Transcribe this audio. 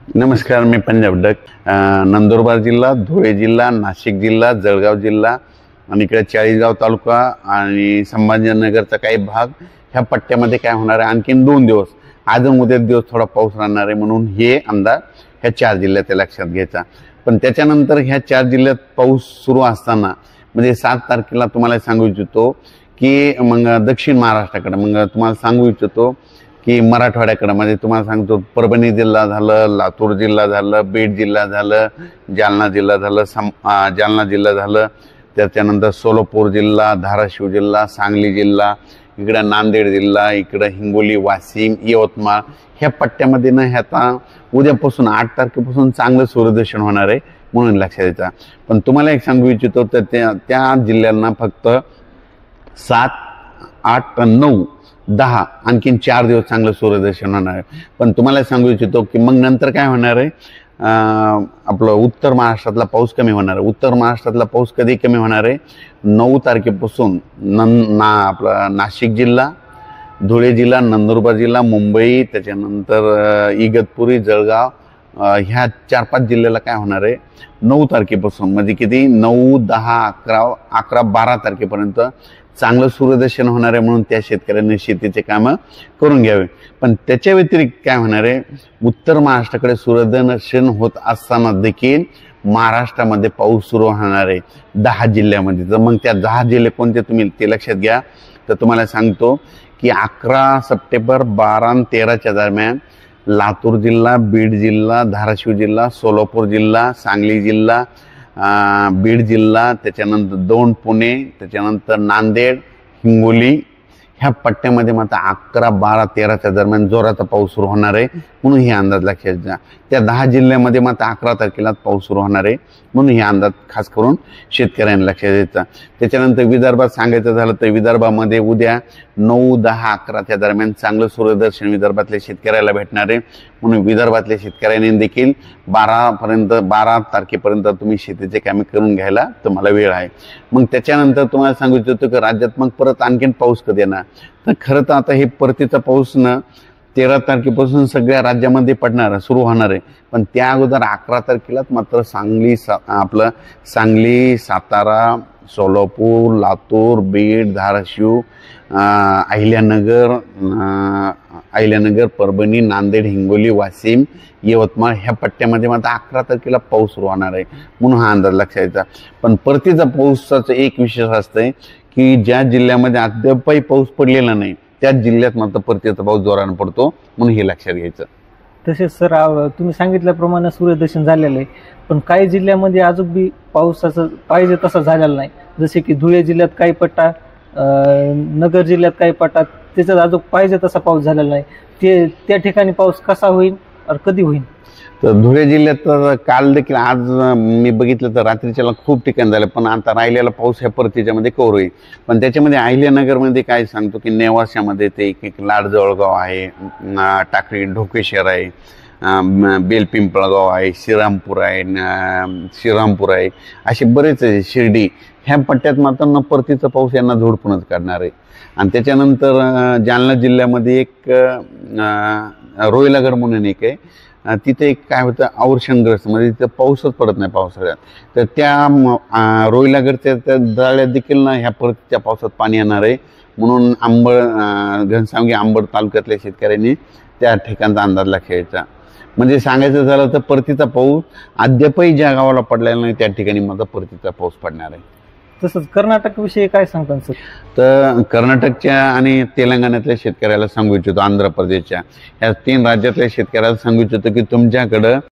नमस्कार, मी पंजाब डक. नंदुरबार जिल्हा, धुळे जिल्हा, नाशिक जिल्हा, जळगाव जिल्हा आणि इकडे चाळीसगाव तालुका आणि संभाजीनगरचा काही भाग ह्या पट्ट्यामध्ये काय होणार आहे. आणखीन 2 दिवस, आज उद्या दिवस थोडा पाऊस राहणार आहे, म्हणून हे अंदाज ह्या 4 जिल्ह्यात लक्षात घ्यायचा. पण त्याच्यानंतर ह्या 4 जिल्ह्यात पाऊस सुरू असताना म्हणजे 7 तारखेला तुम्हाला सांगू इच्छितो की मग दक्षिण महाराष्ट्राकडे मग तुम्हाला सांगू इच्छितो की मराठवाड्याकडे म्हणजे तुम्हाला सांगतो परभणी जिल्हा झालं, लातूर जिल्हा झालं, बीड जिल्हा झालं, जालना जिल्हा झालं, जालना जिल्हा झालं, त्याच्यानंतर सोलापूर जिल्हा, धाराशिव जिल्हा, सांगली जिल्हा, इकडं नांदेड जिल्हा, इकडं हिंगोली, वाशिम, यवतमाळ ह्या पट्ट्यामध्ये ना ह्याचा उद्यापासून 8 तारखेपासून चांगलं सूर्यदर्शन होणार आहे, म्हणून लक्षात द्यायचा. पण तुम्हाला एक सांगू इच्छितो तर त्या जिल्ह्यांना फक्त 7, 8, 9, 10 आणखीन 4 दिवस चांगलं सूर्यदर्शन होणार आहे. पण तुम्हाला सांगू इच्छितो की मग नंतर काय होणार आहे, आपलं उत्तर महाराष्ट्रातला पाऊस कमी होणार आहे. उत्तर महाराष्ट्रातला पाऊस कधी कमी होणार आहे, 9 तारखेपासून आपलं नाशिक जिल्हा, धुळे जिल्हा, नंदुरबार जिल्हा, मुंबई, त्याच्यानंतर इगतपुरी, जळगाव ह्या 4-5 जिल्ह्याला काय होणार आहे 9 तारखेपासून म्हणजे किती 9, 10, 11, 12 तारखेपर्यंत चांगलं सूर्यदर्शन होणार आहे, म्हणून त्या शेतकऱ्यांनी शेतीचे कामं करून घ्यावे. पण त्याच्या व्यतिरिक्त काय होणार आहे, उत्तर महाराष्ट्राकडे सूर्यदर्शन होत असताना देखील महाराष्ट्रामध्ये पाऊस सुरू होणार आहे 10 जिल्ह्यामध्ये. तर मग त्या 10 जिल्हे कोणते तुम्ही ते लक्षात घ्या. तर तुम्हाला सांगतो की 11 सप्टेंबर, 12 आणि 13च्या दरम्यान लातूर जिल्हा, बीड जिल्हा, धाराशिव जिल्हा, सोलापूर जिल्हा, सांगली जिल्हा, बीड जिल्हा, त्याच्यानंतर 2 पुणे, त्याच्यानंतर नांदेड, हिंगोली ह्या पट्ट्यामध्ये मात्र 11, 12, 13च्या दरम्यान जोराचा पाऊस सुरू होणार आहे, म्हणून हे अंदाज लक्षात घ्या. त्या 10 जिल्ह्यामध्ये मात्र 11 तारखेला पाऊस सुरू होणार आहे, म्हणून हे अंदाज खास करून शेतकऱ्यांना लक्षात द्यायचा. त्याच्यानंतर विदर्भात सांगायचं झालं तर विदर्भामध्ये उद्या 9, 10, 11च्या दरम्यान चांगलं सूर्यदर्शन विदर्भातल्या शेतकऱ्याला भेटणार आहे, म्हणून विदर्भातल्या शेतकऱ्यांनी देखील 12 तारखेपर्यंत तुम्ही शेतीचे कामे करून घ्यायला तुम्हाला वेळ आहे. मग त्याच्यानंतर तुम्हाला सांगू इच्छितो की राज्यात मग परत आणखीन पाऊस कधी येणार. तर खरं तर आता हे परतीचा पाऊस ना 13 तारखेपासून सगळ्या राज्यामध्ये पडणार सुरू होणार आहे. पण त्या अगोदर 11 तारखेलाच मात्र सांगली, सातारा, सोलापूर, लातूर, बीड, धाराशिव, अहिल्यानगर, परभणी, नांदेड, हिंगोली, वाशिम, यवतमाळ ह्या पट्ट्यामध्ये मात्र 11 तारखेला पाऊस सुरू होणार आहे, म्हणून हा अंदाज लक्षात घ्यायचा. पण परतीचा पाऊसाचं एक विशेष असतंय की ज्या जिल्ह्यामध्ये अद्यापही पाऊस पडलेला नाही त्याच जिल्ह्यात मात्र परतीचा पाऊस जोरानं पडतो, म्हणून हे लक्षात घ्यायचं. तसेच सर तुम्ही सांगितल्याप्रमाणे सूर्यदर्शन झालेलं आहे, पण काही जिल्ह्यामध्ये अजून बी पावसाचं पाहिजे तसा झालेला नाही. जसे की धुळे जिल्ह्यात काही पट्टा, नगर जिल्ह्यात काही पट्टा त्याच्यात अजून पाहिजे तसा पाऊस झालेला नाही. त्या ठिकाणी पाऊस कसा होईल और कधी होईल. तर धुळे जिल्ह्यात काल देखील आज मी बघितलं तर रात्रीच्याला खूप ठिकाण झालं, पण आता राहिलेला पाऊस ह्या परतीच्यामध्ये कव्हर होईल. पण त्याच्यामध्ये अहिल्यानगरमध्ये काय सांगतो की नेवाशामध्ये ते एक लाड जवळगाव आहे, टाकळी ढोकेश्वर आहे, बेलपिंपळगाव आहे, श्रीरामपूर आहे, असे बरेच आहे, शिर्डी ह्या पट्ट्यात मात्र न परतीचा पाऊस यांना झोडपूनच काढणार आहे. आणि त्याच्यानंतर जालना जिल्ह्यामध्ये एक रोहिलागड म्हणून एक आहे, तिथे एक काय होतं अवर्षणग्रस्त म्हणजे तिथं पाऊसच पडत नाही पावसाळ्यात. तर त्या रोहिलागडच्या त्या जाळ्यात देखील ना ह्या परतीच्या पावसात पाणी येणार आहे, म्हणून घनसावंगी आंबड तालुक्यातल्या शेतकऱ्यांनी त्या ठिकाणचा अंदाज लक्षात. म्हणजे सांगायचं झालं तर परतीचा पाऊस अद्यापही ज्या गावाला पडलेला नाही त्या ठिकाणी माझा परतीचा पाऊस पडणार आहे. तसंच कर्नाटक विषयी काय सांगतात सर. तर कर्नाटकच्या आणि तेलंगणातल्या शेतकऱ्याला सांगू इच्छितो, आंध्र प्रदेशच्या ह्या 3 राज्यातल्या शेतकऱ्याला सांगू इच्छितो की तुमच्याकडं